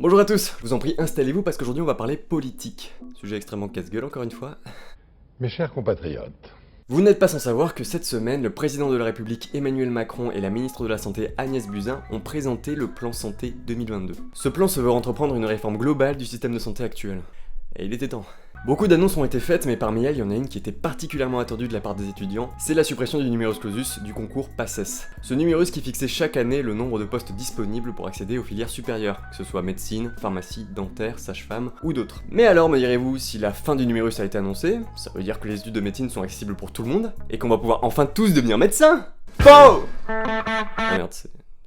Bonjour à tous, je vous en prie, installez-vous parce qu'aujourd'hui on va parler politique. Sujet extrêmement casse-gueule encore une fois. Mes chers compatriotes, Vous n'êtes pas sans savoir que cette semaine, le président de la République Emmanuel Macron et la ministre de la Santé Agnès Buzyn ont présenté le plan santé 2022. Ce plan se veut entreprendre une réforme globale du système de santé actuel. Et il était temps. Beaucoup d'annonces ont été faites, mais parmi elles, il y en a une qui était particulièrement attendue de la part des étudiants, c'est la suppression du numerus clausus du concours PACES. Ce numerus qui fixait chaque année le nombre de postes disponibles pour accéder aux filières supérieures, que ce soit médecine, pharmacie, dentaire, sage-femme ou d'autres. Mais alors, me direz-vous, si la fin du numerus a été annoncée, ça veut dire que les études de médecine sont accessibles pour tout le monde, et qu'on va pouvoir enfin tous devenir médecins? Faux! Ah merde,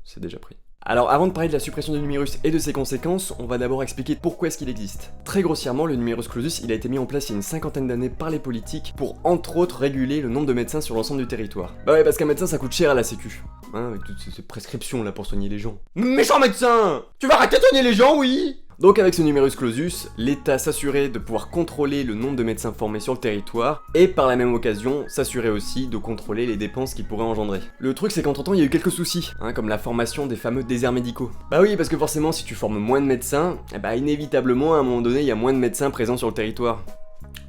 c'est déjà pris. Alors avant de parler de la suppression du numerus et de ses conséquences, on va d'abord expliquer pourquoi est-ce qu'il existe. Très grossièrement, le numerus clausus, il a été mis en place il y a une cinquantaine d'années par les politiques pour entre autres réguler le nombre de médecins sur l'ensemble du territoire. Bah ouais, parce qu'un médecin ça coûte cher à la sécu. Hein, avec toutes ces prescriptions là pour soigner les gens. Méchant médecin! Tu vas arrêter de soigner les gens, oui! Donc avec ce numerus clausus, l'État s'assurait de pouvoir contrôler le nombre de médecins formés sur le territoire, et par la même occasion, s'assurait aussi de contrôler les dépenses qu'il pourrait engendrer. Le truc c'est qu'entre-temps il y a eu quelques soucis, comme la formation des fameux déserts médicaux. Bah oui, parce que forcément si tu formes moins de médecins, inévitablement à un moment donné il y a moins de médecins présents sur le territoire.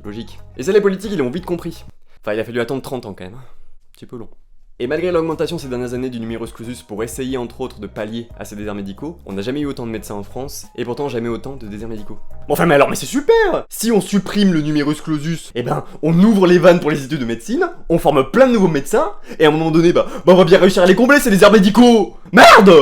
Logique. Et ça les politiques ils l'ont vite compris. Enfin il a fallu attendre 30 ans quand même. Un petit peu long. Et malgré l'augmentation ces dernières années du numerus clausus pour essayer entre autres de pallier à ces déserts médicaux, on n'a jamais eu autant de médecins en France, et pourtant jamais autant de déserts médicaux. Bon enfin mais alors mais c'est super! Si on supprime le numerus clausus, on ouvre les vannes pour les études de médecine, on forme plein de nouveaux médecins, et à un moment donné on va bien réussir à les combler ces déserts médicaux! Merde!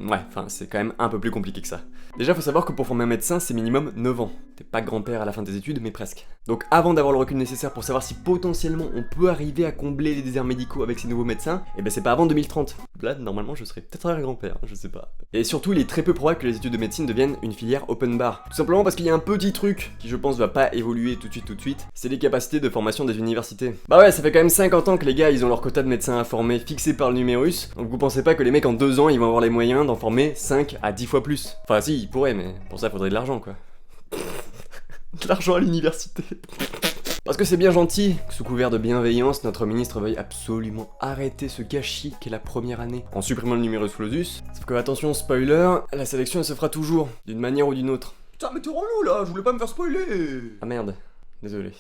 Ouais, enfin c'est quand même un peu plus compliqué que ça. Déjà faut savoir que pour former un médecin c'est minimum 9 ans. T'es pas grand-père à la fin de tes études mais presque. Donc avant d'avoir le recul nécessaire pour savoir si potentiellement on peut arriver à combler les déserts médicaux avec ces nouveaux médecins, c'est pas avant 2030. Là normalement je serais peut-être un grand-père, je sais pas. Et surtout il est très peu probable que les études de médecine deviennent une filière open bar. Tout simplement parce qu'il y a un petit truc qui je pense va pas évoluer tout de suite, c'est les capacités de formation des universités. Bah ouais ça fait quand même 50 ans que les gars ils ont leur quota de médecins à former fixé par le numérus, donc vous pensez pas que les mecs en 2 ans ils vont avoir les moyens d'en former 5 à 10 fois plus. Enfin si, ils pourraient, mais pour ça faudrait de l'argent quoi. De l'argent à l'université. Parce que c'est bien gentil que sous couvert de bienveillance, notre ministre veuille absolument arrêter ce gâchis qu'est la première année en supprimant le numerus clausus. Sauf que attention, spoiler, la sélection elle se fera toujours, d'une manière ou d'une autre. Putain mais t'es relou là, je voulais pas me faire spoiler. Ah merde, désolé.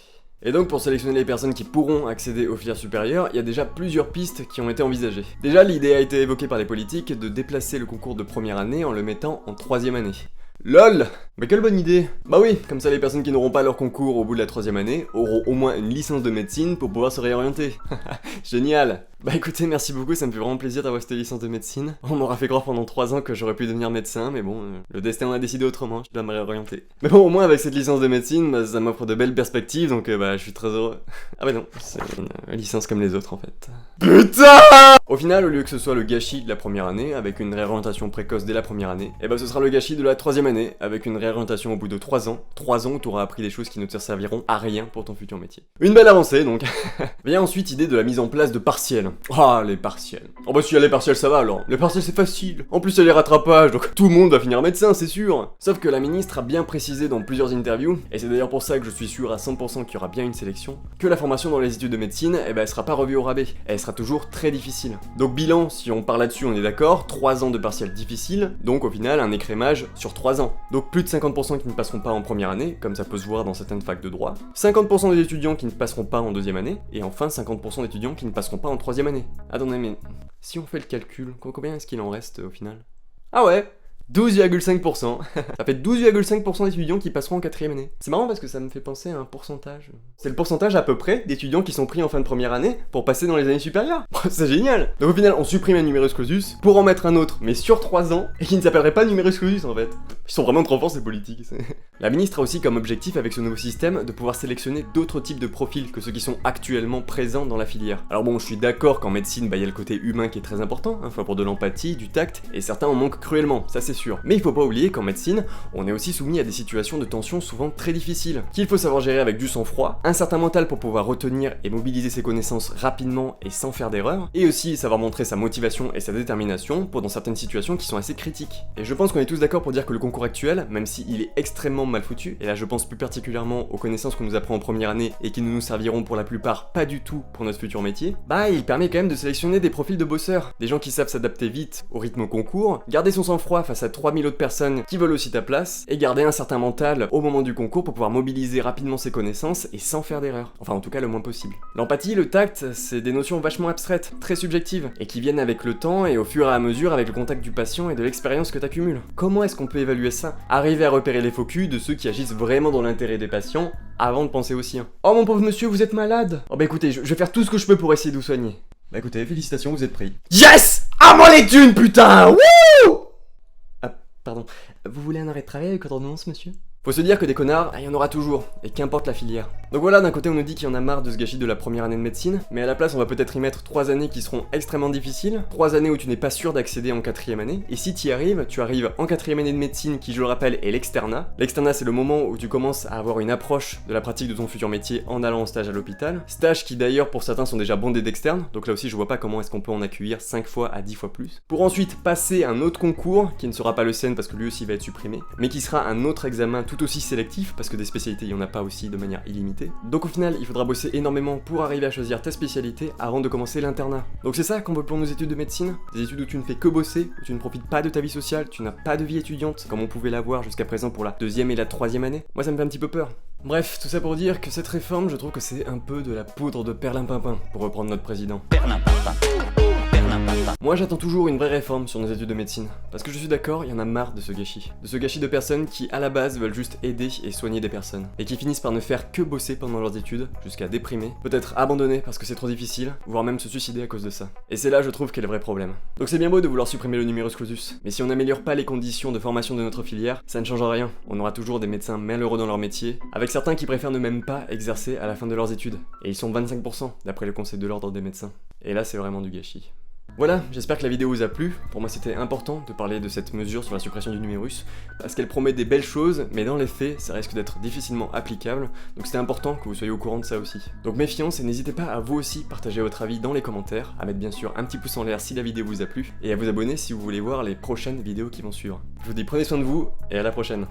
Et donc pour sélectionner les personnes qui pourront accéder aux filières supérieures, il y a déjà plusieurs pistes qui ont été envisagées. Déjà l'idée a été évoquée par les politiques de déplacer le concours de première année en le mettant en 3ème année. LOL! Mais quelle bonne idée! Bah oui, comme ça les personnes qui n'auront pas leur concours au bout de la 3ème année auront au moins une licence de médecine pour pouvoir se réorienter. Génial! Bah écoutez, merci beaucoup, ça me fait vraiment plaisir d'avoir cette licence de médecine. On m'aura fait croire pendant 3 ans que j'aurais pu devenir médecin, mais bon, le destin en a décidé autrement, je dois me réorienter. Mais bon, au moins avec cette licence de médecine, ça m'offre de belles perspectives, donc je suis très heureux. Ah bah non, c'est une licence comme les autres en fait. PUTAIN! Au final, au lieu que ce soit le gâchis de la première année, avec une réorientation précoce dès la première année, ce sera le gâchis de la 3ème année, avec une réorientation au bout de 3 ans. 3 ans où t'auras appris des choses qui ne te serviront à rien pour ton futur métier. Une belle avancée donc. Vient ensuite idée de la mise en place de partiels. Ah, les partiels. Oh bah si y a les partiels ça va alors. Les partiels c'est facile. En plus il y a les rattrapages, donc tout le monde va finir médecin, c'est sûr. Sauf que la ministre a bien précisé dans plusieurs interviews, et c'est d'ailleurs pour ça que je suis sûr à 100% qu'il y aura bien une sélection, que la formation dans les études de médecine, elle sera pas revue au rabais. Elle sera toujours très difficile. Donc bilan, si on part là-dessus on est d'accord, 3 ans de partiels difficiles, donc au final un écrémage sur 3 ans. Donc plus de 50% qui ne passeront pas en première année, comme ça peut se voir dans certaines facs de droit, 50% des étudiants qui ne passeront pas en 2ème année, et enfin 50% d'étudiants qui ne passeront pas en 3ème année. Attendez, mais si on fait le calcul, combien est-ce qu'il en reste au final? Ah ouais, 12,5%. Ça fait 12,5% d'étudiants qui passeront en 4ème année. C'est marrant parce que ça me fait penser à un pourcentage. C'est le pourcentage à peu près d'étudiants qui sont pris en fin de première année pour passer dans les années supérieures. C'est génial. Donc au final, on supprime un numerus clausus pour en mettre un autre, mais sur 3 ans, et qui ne s'appellerait pas numerus clausus en fait. Ils sont vraiment trop forts ces politiques. La ministre a aussi comme objectif avec ce nouveau système de pouvoir sélectionner d'autres types de profils que ceux qui sont actuellement présents dans la filière. Alors bon, je suis d'accord qu'en médecine, il y a le côté humain qui est très important, faut pour de l'empathie, du tact, et certains en manquent cruellement, ça c'est sûr. Mais il faut pas oublier qu'en médecine, on est aussi soumis à des situations de tension souvent très difficiles, qu'il faut savoir gérer avec du sang-froid, un certain mental pour pouvoir retenir et mobiliser ses connaissances rapidement et sans faire d'erreur, et aussi savoir montrer sa motivation et sa détermination pour dans certaines situations qui sont assez critiques. Et je pense qu'on est tous d'accord pour dire que le concours actuel, même s'il est extrêmement mal foutu, et là je pense plus particulièrement aux connaissances qu'on nous apprend en première année et qui ne nous serviront pour la plupart pas du tout pour notre futur métier, il permet quand même de sélectionner des profils de bosseurs, des gens qui savent s'adapter vite au rythme au concours, garder son sang-froid face à 3000 autres personnes qui veulent aussi ta place, et garder un certain mental au moment du concours pour pouvoir mobiliser rapidement ses connaissances et sans faire d'erreur. Enfin en tout cas le moins possible. L'empathie, le tact, c'est des notions vachement abstraites, très subjectives, et qui viennent avec le temps et au fur et à mesure avec le contact du patient et de l'expérience que t'accumules. Comment est-ce qu'on peut évaluer ça? Arriver à repérer les faux culs de ceux qui agissent vraiment dans l'intérêt des patients avant de penser au sien. Oh mon pauvre monsieur, vous êtes malade? Oh bah écoutez, je vais faire tout ce que je peux pour essayer de vous soigner. Bah écoutez, félicitations, vous êtes pris. Yes! À moi les thunes, putain! Wouh! Ah, pardon. Vous voulez un arrêt de travail avec ordonnance, monsieur? Faut se dire que des connards, il y en aura toujours, et qu'importe la filière. Donc voilà, d'un côté on nous dit qu'il y en a marre de ce gâchis de la première année de médecine, mais à la place on va peut-être y mettre 3 années qui seront extrêmement difficiles, 3 années où tu n'es pas sûr d'accéder en 4ème année, et si tu y arrives, tu arrives en 4ème année de médecine qui, je le rappelle, est l'externat. L'externat c'est le moment où tu commences à avoir une approche de la pratique de ton futur métier en allant en stage à l'hôpital, stage qui d'ailleurs pour certains sont déjà bondés d'externes, donc là aussi je vois pas comment est-ce qu'on peut en accueillir 5 fois à 10 fois plus, pour ensuite passer un autre concours, qui ne sera pas le CN parce que lui aussi va être supprimé, mais qui sera un autre examen tout aussi sélectif, parce que des spécialités il y en a pas aussi de manière illimitée. Donc au final il faudra bosser énormément pour arriver à choisir ta spécialité avant de commencer l'internat. Donc c'est ça qu'on veut pour nos études de médecine, des études où tu ne fais que bosser, où tu ne profites pas de ta vie sociale, tu n'as pas de vie étudiante comme on pouvait l'avoir jusqu'à présent pour la 2ème et la 3ème année. Moi ça me fait un petit peu peur. Bref, tout ça pour dire que cette réforme, je trouve que c'est un peu de la poudre de perlimpinpin, pour reprendre notre président. Moi j'attends toujours une vraie réforme sur nos études de médecine, parce que je suis d'accord, il y en a marre de ce gâchis. De ce gâchis de personnes qui à la base veulent juste aider et soigner des personnes, et qui finissent par ne faire que bosser pendant leurs études, jusqu'à déprimer, peut-être abandonner parce que c'est trop difficile, voire même se suicider à cause de ça. Et c'est là je trouve qu'est le vrai problème. Donc c'est bien beau de vouloir supprimer le numerus clausus, mais si on n'améliore pas les conditions de formation de notre filière, ça ne change rien. On aura toujours des médecins malheureux dans leur métier, avec certains qui préfèrent ne même pas exercer à la fin de leurs études. Et ils sont 25% d'après le conseil de l'ordre des médecins. Et là c'est vraiment du gâchis. Voilà, j'espère que la vidéo vous a plu. Pour moi c'était important de parler de cette mesure sur la suppression du numérus, parce qu'elle promet des belles choses, mais dans les faits, ça risque d'être difficilement applicable, donc c'était important que vous soyez au courant de ça aussi. Donc méfiance, et n'hésitez pas à vous aussi partager votre avis dans les commentaires, à mettre bien sûr un petit pouce en l'air si la vidéo vous a plu, et à vous abonner si vous voulez voir les prochaines vidéos qui vont suivre. Je vous dis prenez soin de vous, et à la prochaine.